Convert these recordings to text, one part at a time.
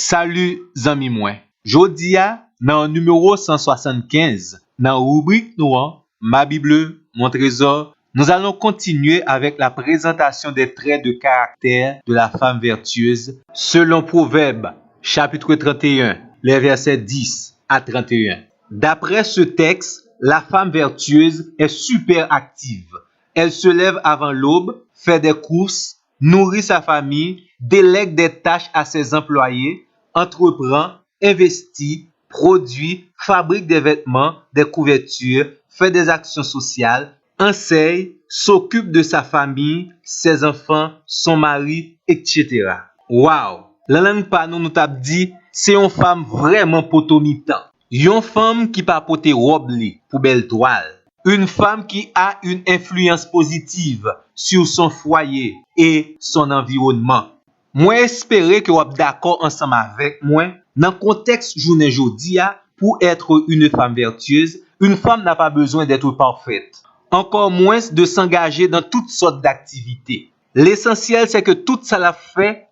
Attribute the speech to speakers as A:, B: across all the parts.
A: Salut zami mwen. Jodi a nan numéro 175 dans rubrique nous Ma Bible, mon trésor, nous allons continuer avec la présentation des traits de caractère de la femme vertueuse selon Proverbes chapitre 31, les versets 10 à 31. D'après ce texte, la femme vertueuse est super active. Elle se lève avant l'aube, fait des courses, nourrit sa famille, délègue des tâches à ses employés, entreprend, investit, produit, fabrique des vêtements, des couvertures, fait des actions sociales, enseigne, s'occupe de sa famille, ses enfants, son mari, etc. Wow! La langue pa nous t'a dit, c'est une femme vraiment potomitan. Une femme qui pa pote robe li pour belle toile. Une femme qui a une influence positive sur son foyer et son environnement. Moi espérer que vous êtes d'accord ensemble avec moi dans le contexte journée jodi a pour être une femme vertueuse, une femme n'a pas besoin d'être parfaite, encore moins de s'engager dans toutes sortes d'activités. L'essentiel c'est que tout ça la fait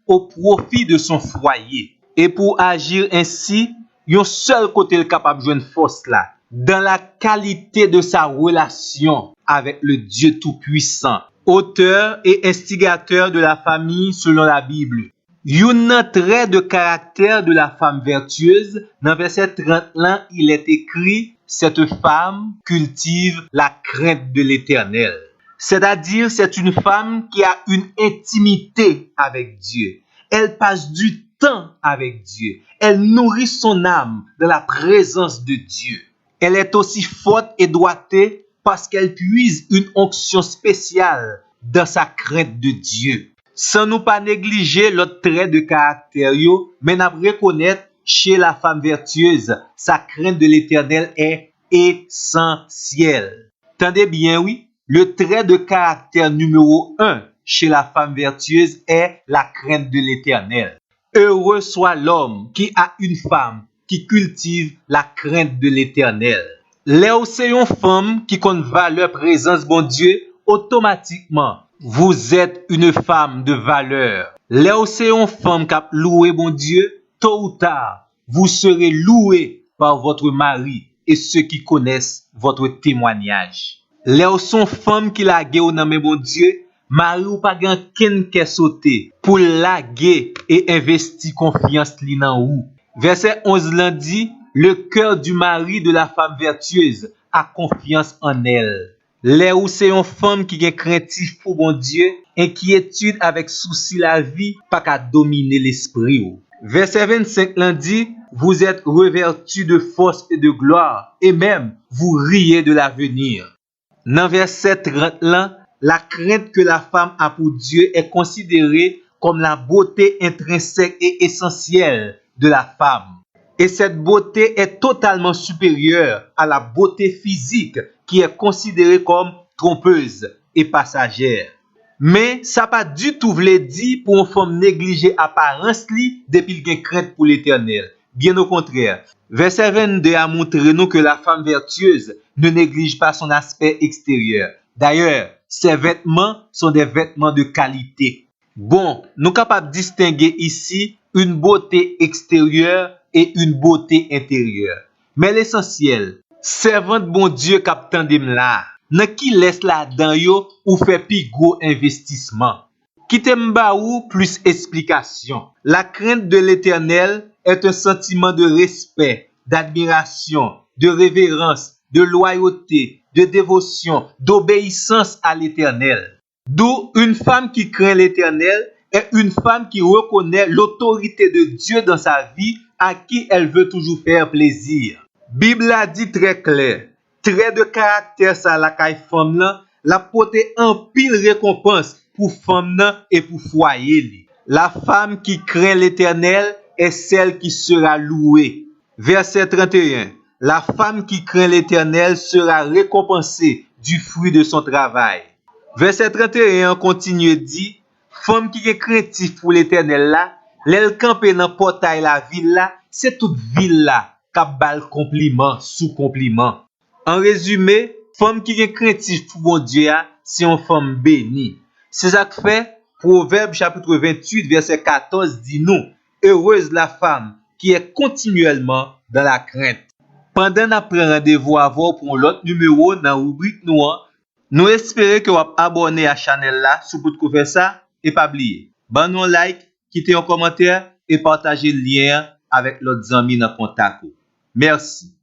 A: au profit de son foyer et pour agir ainsi, yon seul côté le capable de joindre force là dans la qualité de sa relation avec le Dieu Tout-Puissant, auteur et instigateur de la famille selon la Bible. Yon trait de caractère de la femme vertueuse, dans verset 30 là, il est écrit « Cette femme cultive la crainte de l'Éternel ». C'est-à-dire, c'est une femme qui a une intimité avec Dieu. Elle passe du temps avec Dieu. Elle nourrit son âme dans la présence de Dieu. Elle est aussi forte et droitée parce qu'elle puise une onction spéciale dans sa crainte de Dieu. Sans nous pas négliger l'autre trait de caractère, mais nous reconnaître chez la femme vertueuse, sa crainte de l'Éternel est essentielle. Tendez bien, oui, le trait de caractère numéro 1 chez la femme vertueuse est la crainte de l'Éternel. Heureux soit l'homme qui a une femme qui cultive la crainte de l'Éternel. Là où c'est une femme qui compte valeur présence bon Dieu, automatiquement, vous êtes une femme de valeur. Là où c'est une femme qui a loué bon Dieu, tôt ou tard, vous serez loué par votre mari et ceux qui connaissent votre témoignage. Là où son femme qui la gué au nom bon Dieu, mari ou pas gen ken ke sauté pour laguer et investir confiance li nan ou. Verset 11 l'en dit, le cœur du mari de la femme vertueuse a confiance en elle. Là où c'est une femme qui gen craintif pour bon Dieu, inquiétude avec souci la vie, pas qu'à dominer l'esprit ou. Verset 25 l'en dit, vous êtes revêtus de force et de gloire, et même vous riez de l'avenir. Dans verset 30 l'an, la crainte que la femme a pour Dieu est considérée comme la beauté intrinsèque et essentielle de la femme. Et cette beauté est totalement supérieure à la beauté physique qui est considérée comme trompeuse et passagère. Mais ça pas du tout voulu dire pour une femme négliger apparence li depuis qu'elle crainte pour l'Éternel. Bien au contraire. Verset 22 a montré nous que la femme vertueuse ne néglige pas son aspect extérieur. D'ailleurs, ses vêtements sont des vêtements de qualité. Bon, nous sommes capables de distinguer ici une beauté extérieure et une beauté intérieure. Mais l'essentiel, servante bon Dieu captain là, nan qui laisse là-dedans yo ou fait pi gros investissement. Quitte m'ba ou plus explication. La crainte de l'Éternel est un sentiment de respect, d'admiration, de révérence, de loyauté, de dévotion, d'obéissance à l'Éternel. D'où une femme qui craint l'Éternel est une femme qui reconnaît l'autorité de Dieu dans sa vie à qui elle veut toujours faire plaisir. Bible a dit très clair, trait de caractère ça la caille femme là, la porter en pile récompense pour femme là et pour foyer li. La femme qui craint l'Éternel est celle qui sera louée. Verset 31. La femme qui craint l'Éternel sera récompensée du fruit de son travail. Verset 31 continue dit, femme qui est craintif pour l'Éternel là, l'elle campe dans portail la ville là, c'est toute ville là qui bal compliment sous compliment. En résumé, femme qui est craintif pour bon Dieu, c'est une femme bénie. C'est ça que fait Proverbe chapitre 28 verset 14 dit nous, Heureuse la femme qui est continuellement dans la crainte. Pendant nous prenons rendez-vous avant pour l'autre numéro dans la rubrique noire, nous espérons que vous êtes abonné à la chaîne là, si vous pouvez faire ça, et pas oublier. Bon, un like, quittez un commentaire et partagez le lien avec l'autre amis dans le contact. Merci.